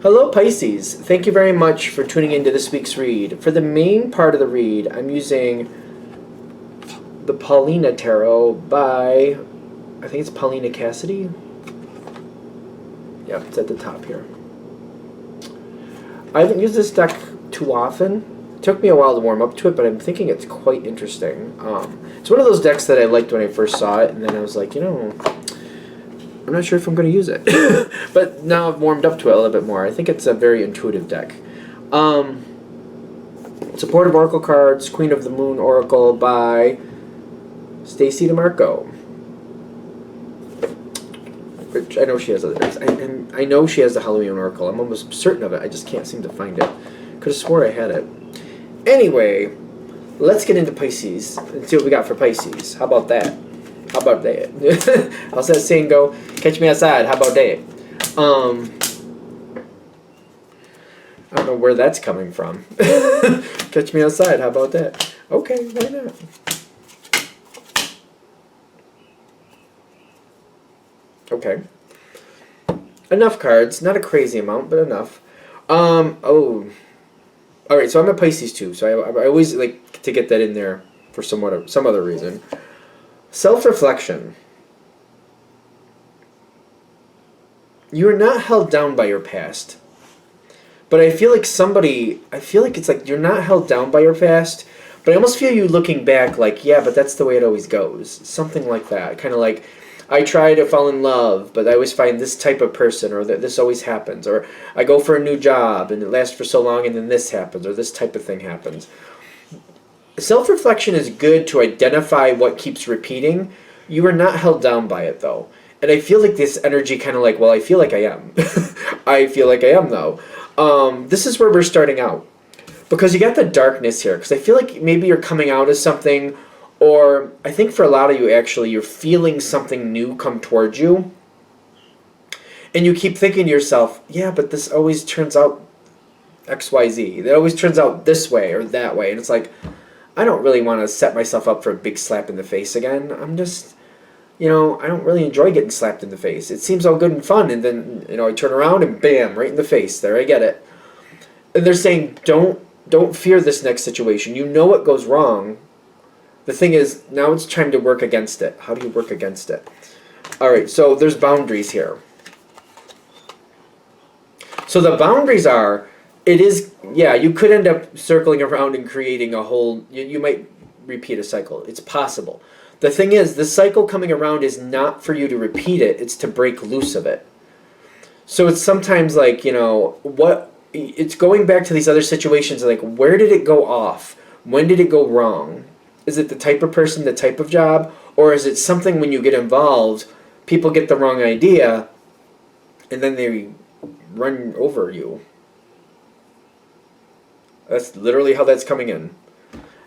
Hello Pisces, thank you very much for tuning into this week's read. For the main part of the read, I'm using the Paulina Tarot by, I think it's Paulina Cassidy. Yeah, it's at the top here. I haven't used this deck too often. It took me a while to warm up to it, but I'm thinking it's quite interesting. It's one of those decks that I liked when I first saw it, and then I was like, I'm not sure if I'm going to use it. But now I've warmed up to it a little bit more. I think it's a very intuitive deck. Supportive Oracle cards, Queen of the Moon Oracle by Stacy DeMarco. Which I know she has others. I know she has the Halloween Oracle. I'm almost certain of it. I just can't seem to find it. Could have swore I had it. Anyway, let's get into Pisces and see what we got for Pisces. How about that? How about that? How's that saying go? Catch me outside. How about that? I don't know where that's coming from. Catch me outside. How about that? Okay, why not? Okay. Enough cards. Not a crazy amount, but enough. Oh. Alright, so I'm a Pisces too, so I always like to get that in there for some other reason. Self-reflection. You are not held down by your past. But I feel like it's like you're not held down by your past, but I almost feel you looking back like, yeah, but that's the way it always goes. Something like that. Kind of like, I try to fall in love, but I always find this type of person, or that this always happens. Or I go for a new job, and it lasts for so long, and then this happens, or this type of thing happens. Self-reflection is good to identify what keeps repeating. You are not held down by it, though. And I feel like this energy kind of like, well, I feel like I am. I feel like I am, though. This is where we're starting out. Because you got the darkness here. Because I feel like maybe you're coming out as something, or I think for a lot of you, actually, you're feeling something new come towards you. And you keep thinking to yourself, yeah, but this always turns out XYZ. It always turns out this way or that way. And it's like, I don't really want to set myself up for a big slap in the face again. I'm just, I don't really enjoy getting slapped in the face. It seems all good and fun, and then, I turn around and bam, right in the face. There, I get it. And they're saying, don't fear this next situation. You know what goes wrong. The thing is, now it's time to work against it. How do you work against it? All right, so there's boundaries here. So the boundaries are, you could end up circling around and creating a whole, you might repeat a cycle. It's possible. The thing is, the cycle coming around is not for you to repeat it. It's to break loose of it. So it's sometimes like, it's going back to these other situations, like, where did it go off? When did it go wrong? Is it the type of person, the type of job? Or is it something when you get involved, people get the wrong idea, and then they run over you? That's literally how that's coming in.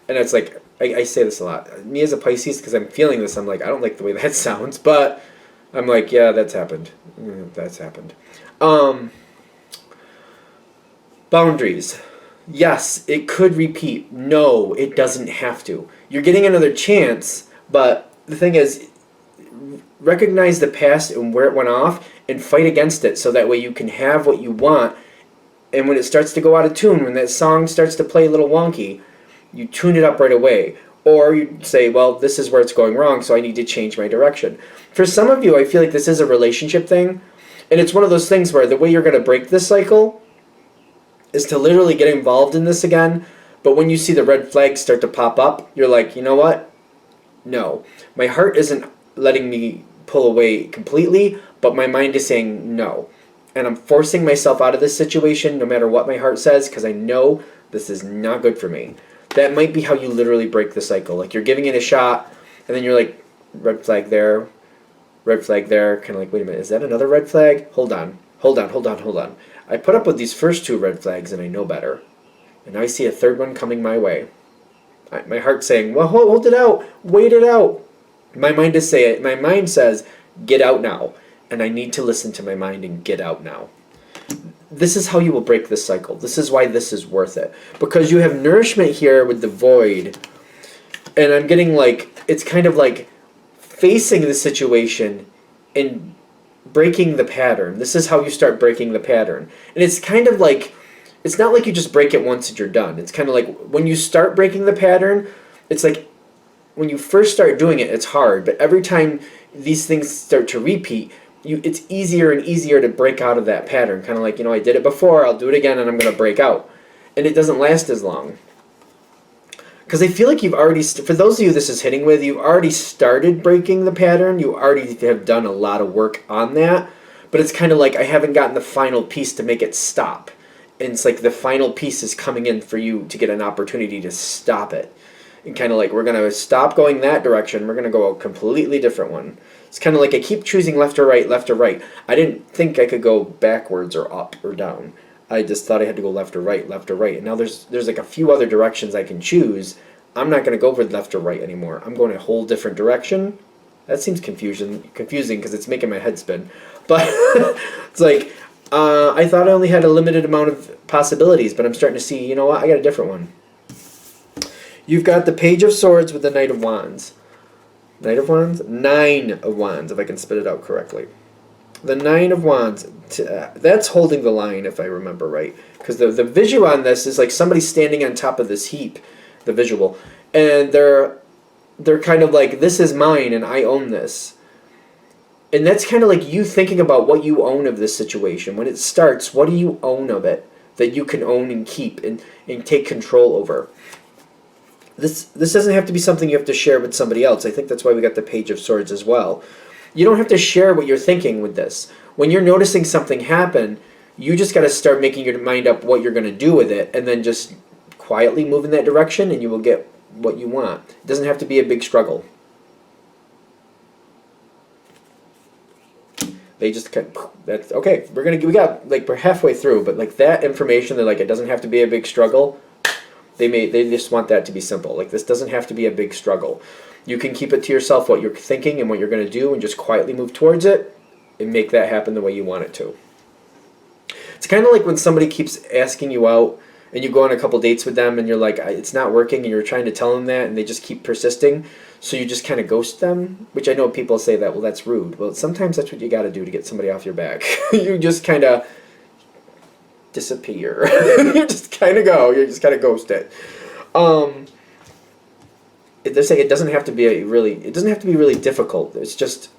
And it's like, I say this a lot. Me as a Pisces, because I'm feeling this, I'm like, I don't like the way that sounds, but I'm like, yeah, that's happened. That's happened. Boundaries. Yes, it could repeat. No, it doesn't have to. You're getting another chance, but the thing is, recognize the past and where it went off and fight against it so that way you can have what you want. And when it starts to go out of tune, when that song starts to play a little wonky, you tune it up right away. Or you say, well, this is where it's going wrong, so I need to change my direction. For some of you, I feel like this is a relationship thing. And it's one of those things where the way you're going to break this cycle is to literally get involved in this again. But when you see the red flags start to pop up, you're like, you know what? No. My heart isn't letting me pull away completely, but my mind is saying no. And I'm forcing myself out of this situation no matter what my heart says, because I know this is not good for me. That might be how you literally break the cycle. Like, you're giving it a shot, and then you're like, red flag there, kind of like, wait a minute, is that another red flag? Hold on. I put up with these first two red flags, and I know better. And I see a third one coming my way. My heart's saying, well, hold it out, wait it out. My mind says, get out now. And I need to listen to my mind and get out now. This is how you will break this cycle. This is why this is worth it. Because you have nourishment here with the void. And I'm getting like, it's kind of like facing the situation and breaking the pattern. This is how you start breaking the pattern. And it's kind of like, it's not like you just break it once and you're done. It's kind of like when you start breaking the pattern, it's like when you first start doing it, it's hard. But every time these things start to repeat, it's easier and easier to break out of that pattern. Kind of like, I did it before, I'll do it again, and I'm going to break out. And it doesn't last as long. Because I feel like you've already, for those of you this is hitting with, you've already started breaking the pattern. You already have done a lot of work on that. But it's kind of like I haven't gotten the final piece to make it stop. And it's like the final piece is coming in for you to get an opportunity to stop it. And kind of like, we're going to stop going that direction. We're going to go a completely different one. It's kind of like I keep choosing left or right, left or right. I didn't think I could go backwards or up or down. I just thought I had to go left or right, left or right. And now there's like a few other directions I can choose. I'm not going to go for left or right anymore. I'm going a whole different direction. That seems confusing because it's making my head spin. But it's like, I thought I only had a limited amount of possibilities, but I'm starting to see, you know what, I got a different one. You've got the Page of Swords with the Knight of Wands. Knight of Wands? 9 of Wands, if I can spit it out correctly. The 9 of Wands, that's holding the line, if I remember right. Because the visual on this is like somebody standing on top of this heap, the visual. And they're kind of like, this is mine and I own this. And that's kind of like you thinking about what you own of this situation. When it starts, what do you own of it that you can own and keep and take control over? This doesn't have to be something you have to share with somebody else. I think that's why we got the Page of Swords as well. You don't have to share what you're thinking with this. When you're noticing something happen, you just got to start making your mind up what you're going to do with it and then just quietly move in that direction and you will get what you want. It doesn't have to be a big struggle. They just that's okay. We got like we're halfway through, but like that information, they're like it doesn't have to be a big struggle. They just want that to be simple. Like this doesn't have to be a big struggle. You can keep it to yourself what you're thinking and what you're going to do and just quietly move towards it and make that happen the way you want it to. It's kind of like when somebody keeps asking you out and you go on a couple dates with them and you're like, it's not working, and you're trying to tell them that and they just keep persisting. So you just kind of ghost them, which I know people say that, well, that's rude. Well, sometimes that's what you got to do to get somebody off your back. You just kind of disappear. You just kind of go. You just kind of ghost it. They're saying it doesn't have to be really difficult. It's just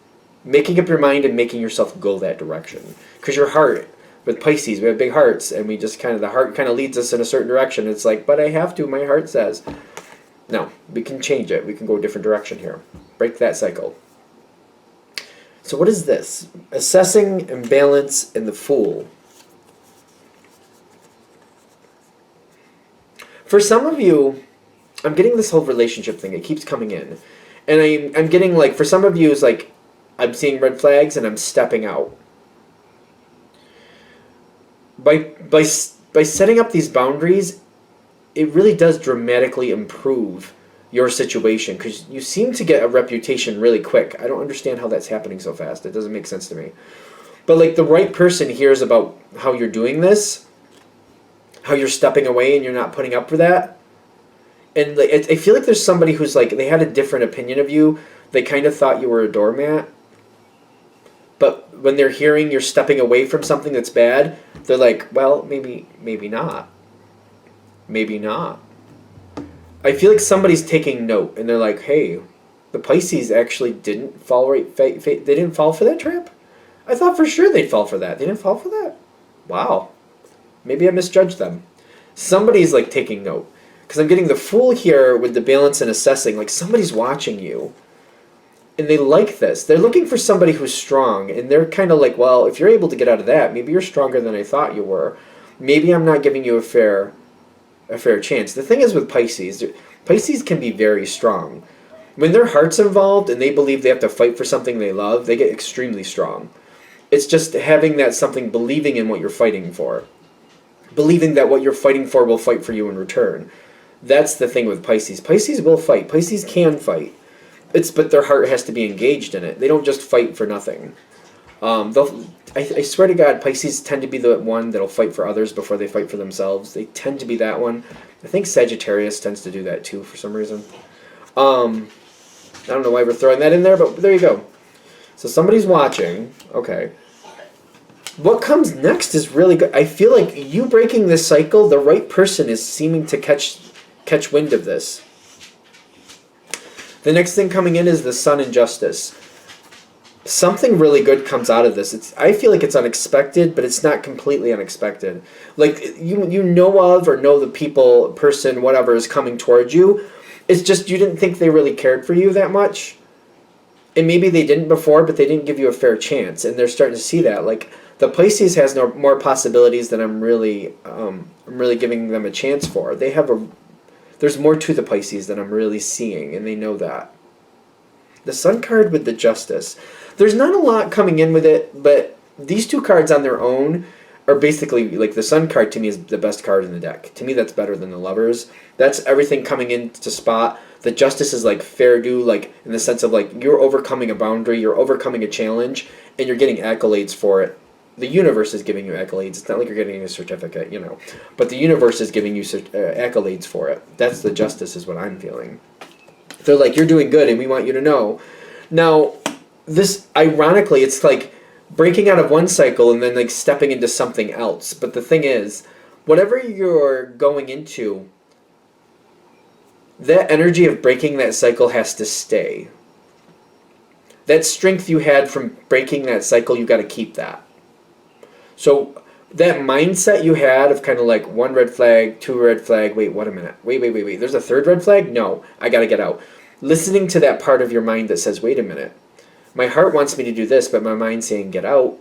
making up your mind and making yourself go that direction. Because your heart, with Pisces, we have big hearts, and we just the heart kind of leads us in a certain direction. It's like, but I have to. My heart says. No, we can change it. We can go a different direction here. Break that cycle. So what is this? Assessing, imbalance, and the Fool. For some of you, I'm getting this whole relationship thing. It keeps coming in. And I'm getting like, for some of you, it's like, I'm seeing red flags and I'm stepping out. By setting up these boundaries, it really does dramatically improve your situation because you seem to get a reputation really quick. I don't understand how that's happening so fast. It doesn't make sense to me. But like the right person hears about how you're doing this, how you're stepping away and you're not putting up for that. And like, I feel like there's somebody who's like, they had a different opinion of you. They kind of thought you were a doormat. But when they're hearing you're stepping away from something that's bad, they're like, well, maybe not. Maybe not. I feel like somebody's taking note, and they're like, "Hey, the Pisces actually didn't fall they didn't fall for that trap. I thought for sure they'd fall for that. They didn't fall for that. Wow, maybe I misjudged them." Somebody's like taking note, because I'm getting the Fool here with the balance and assessing. Like somebody's watching you, and they like this. They're looking for somebody who's strong, and they're kind of like, "Well, if you're able to get out of that, maybe you're stronger than I thought you were. Maybe I'm not giving you a fair chance." The thing is with Pisces can be very strong. When their heart's involved and they believe they have to fight for something they love, they get extremely strong. It's just having that something, believing in what you're fighting for. Believing that what you're fighting for will fight for you in return. That's the thing with Pisces. Pisces will fight. Pisces can fight. But their heart has to be engaged in it. They don't just fight for nothing. I swear to God, Pisces tend to be the one that'll fight for others before they fight for themselves. They tend to be that one. I think Sagittarius tends to do that too for some reason. I don't know why we're throwing that in there, but there you go. So somebody's watching. Okay. What comes next is really good. I feel like you breaking this cycle, the right person is seeming to catch wind of this. The next thing coming in is the Sun in Justice. Something really good comes out of this. I feel like it's unexpected, but it's not completely unexpected. Like you know of or know the people, person, whatever is coming towards you. It's just you didn't think they really cared for you that much. And maybe they didn't before, but they didn't give you a fair chance. And they're starting to see that. Like the Pisces has more possibilities than I'm really giving them a chance for. There's more to the Pisces than I'm really seeing, and they know that. The Sun card with the Justice. There's not a lot coming in with it, but these two cards on their own are basically, like the Sun card to me is the best card in the deck. To me that's better than the Lovers. That's everything coming into spot. The Justice is like fair due, like in the sense of like you're overcoming a boundary, you're overcoming a challenge, and you're getting accolades for it. The universe is giving you accolades. It's not like you're getting a certificate, but the universe is giving you accolades for it. That's the Justice is what I'm feeling. They're like, you're doing good and we want you to know. Now, this, ironically, it's like breaking out of one cycle and then like stepping into something else. But the thing is, whatever you're going into, that energy of breaking that cycle has to stay. That strength you had from breaking that cycle, you got to keep that. So that mindset you had of kind of like one red flag, two red flag, wait, what a minute. Wait. There's a third red flag? No, I got to get out. Listening to that part of your mind that says, wait a minute. My heart wants me to do this, but my mind's saying, get out.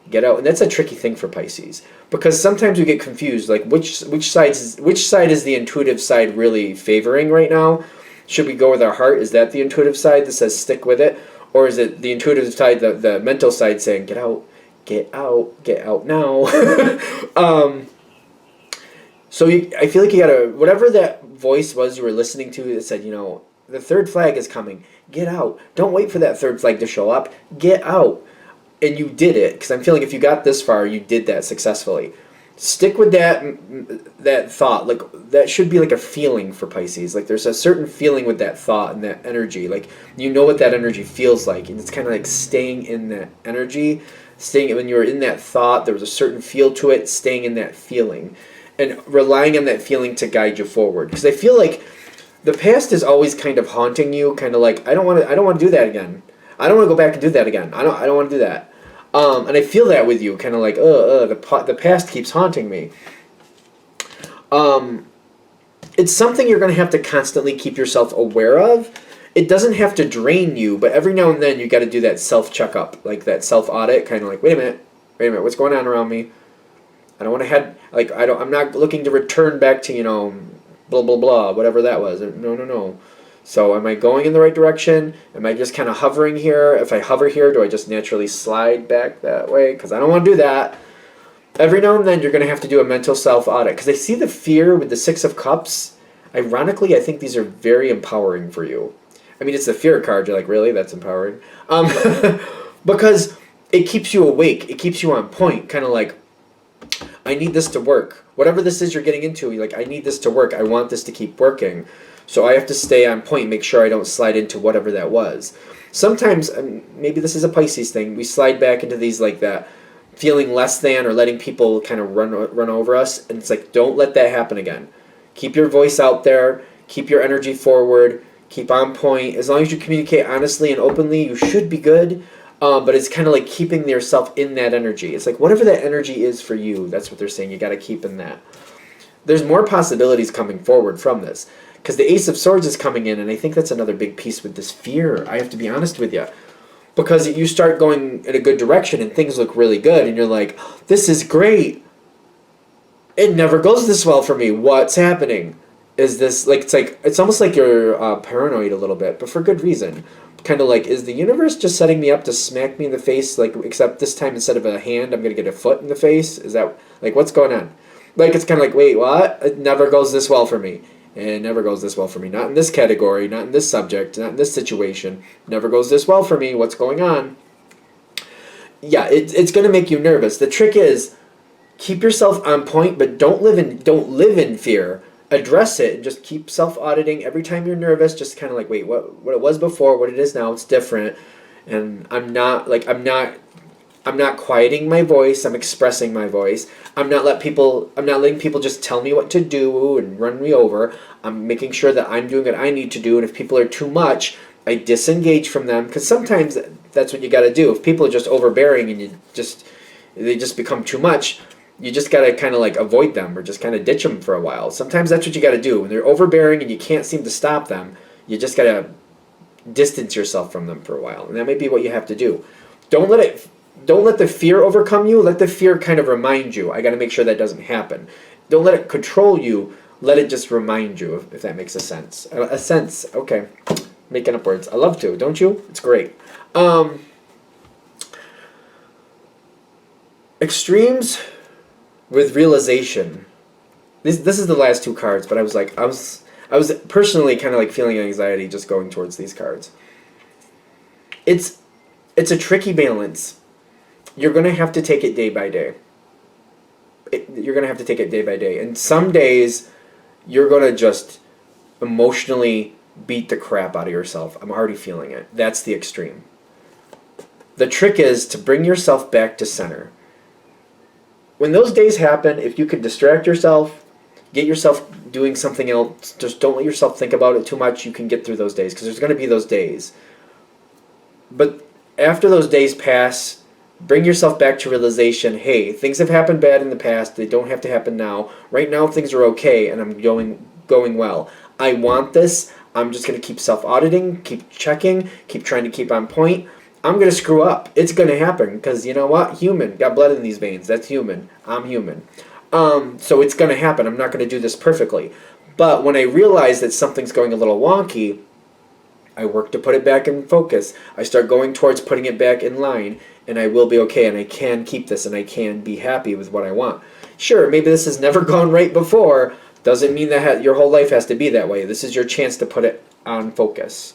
Get out. And that's a tricky thing for Pisces. Because sometimes we get confused, like which side is the intuitive side really favoring right now? Should we go with our heart? Is that the intuitive side that says stick with it? Or is it the intuitive side, the mental side saying, get out? Get out now. So I feel like you gotta, whatever that voice was you were listening to that said, the third flag is coming. Get out. Don't wait for that third flag to show up. Get out. And you did it, because I'm feeling if you got this far, you did that successfully. Stick with that thought. Like that should be like a feeling for Pisces. Like there's a certain feeling with that thought and that energy. Like you know what that energy feels like, and it's kind of like staying in that energy. When you were in that thought, there was a certain feel to it, staying in that feeling. And relying on that feeling to guide you forward. Because I feel like the past is always kind of haunting you, kind of like, I don't want to do that again. I don't want to go back and do that again. I don't want to do that. And I feel that with you, kind of like, the past keeps haunting me. It's something you're going to have to constantly keep yourself aware of. It doesn't have to drain you, but every now and then you got to do that self-checkup, like that self-audit, kind of like, wait a minute, what's going on around me? I don't want to head, like, I'm not looking to return back to, blah, blah, blah, whatever that was. No. So am I going in the right direction? Am I just kind of hovering here? If I hover here, do I just naturally slide back that way? Because I don't want to do that. Every now and then you're going to have to do a mental self-audit. Because I see the fear with the Six of Cups. Ironically, I think these are very empowering for you. I mean, it's the fear card. You're like, really? That's empowering? Because it keeps you awake. It keeps you on point. Kind of like, I need this to work. Whatever this is you're getting into, you're like, I need this to work. I want this to keep working. So I have to stay on point, make sure I don't slide into whatever that was. Sometimes, maybe this is a Pisces thing, we slide back into these like that, feeling less than or letting people kind of run over us. And it's like, don't let that happen again. Keep your voice out there. Keep your energy forward. Keep on point. As long as you communicate honestly and openly, you should be good. But it's kind of like keeping yourself in that energy. It's like whatever that energy is for you, that's what they're saying. You got to keep in that. There's more possibilities coming forward from this. Because the Ace of Swords is coming in, and I think that's another big piece with this fear. I have to be honest with you. Because you start going in a good direction, and things look really good, and you're like, this is great. It never goes this well for me. What's happening? Is this, it's almost like you're paranoid a little bit, but for good reason. Kind of like, is the universe just setting me up to smack me in the face, like, except this time instead of a hand, I'm going to get a foot in the face? Is that, like, what's going on? Like, it's kind of like, wait, what? It never goes this well for me. It never goes this well for me. Not in this category, not in this subject, not in this situation. Never goes this well for me. What's going on? Yeah, it's going to make you nervous. The trick is, keep yourself on point, but don't live in fear. Address it and just keep self-auditing every time you're nervous. Just kind of like, wait, what it was before, what it is now, it's different. And I'm not quieting my voice. I'm expressing my voice. I'm not letting people just tell me what to do and run me over. I'm making sure that I'm doing what I need to do. And if people are too much, I disengage from them, because sometimes that's what you got to do. If people are just overbearing and they just become too much, you just got to kind of like avoid them or just kind of ditch them for a while. Sometimes that's what you got to do. When they're overbearing and you can't seem to stop them, you just got to distance yourself from them for a while. And that may be what you have to do. Don't let the fear overcome you. Let the fear kind of remind you. I got to make sure that doesn't happen. Don't let it control you. Let it just remind you, if that makes a sense. A sense. Okay. Making up words. I love to, don't you? It's great. Extremes with realization. This is the last two cards, but I was personally kind of like feeling anxiety just going towards these cards. It's a tricky balance. You're going to have to take it day by day. You're going to have to take it day by day. And some days, you're going to just emotionally beat the crap out of yourself. I'm already feeling it. That's the extreme. The trick is to bring yourself back to center. When those days happen, if you can distract yourself, get yourself doing something else, just don't let yourself think about it too much, you can get through those days, because there's going to be those days. But after those days pass, bring yourself back to realization, hey, things have happened bad in the past, they don't have to happen now. Right now things are okay and I'm going well. I want this. I'm just going to keep self-auditing, keep checking, keep trying to keep on point. I'm going to screw up. It's going to happen, because you know what? Human. Got blood in these veins. That's human. I'm human. So it's going to happen. I'm not going to do this perfectly. But when I realize that something's going a little wonky, I work to put it back in focus. I start going towards putting it back in line, and I will be okay, and I can keep this, and I can be happy with what I want. Sure, maybe this has never gone right before. Doesn't mean that your whole life has to be that way. This is your chance to put it on focus.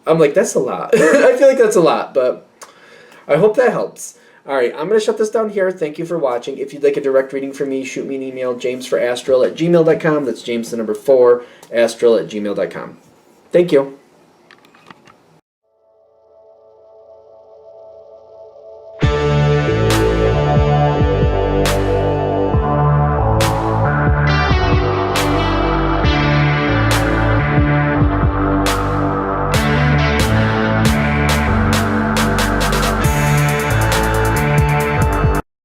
I'm like, that's a lot. I feel like that's a lot, but I hope that helps. All right, I'm going to shut this down here. Thank you for watching. If you'd like a direct reading from me, shoot me an email, jamesforastral@gmail.com. That's James the number 4, astral@gmail.com. Thank you.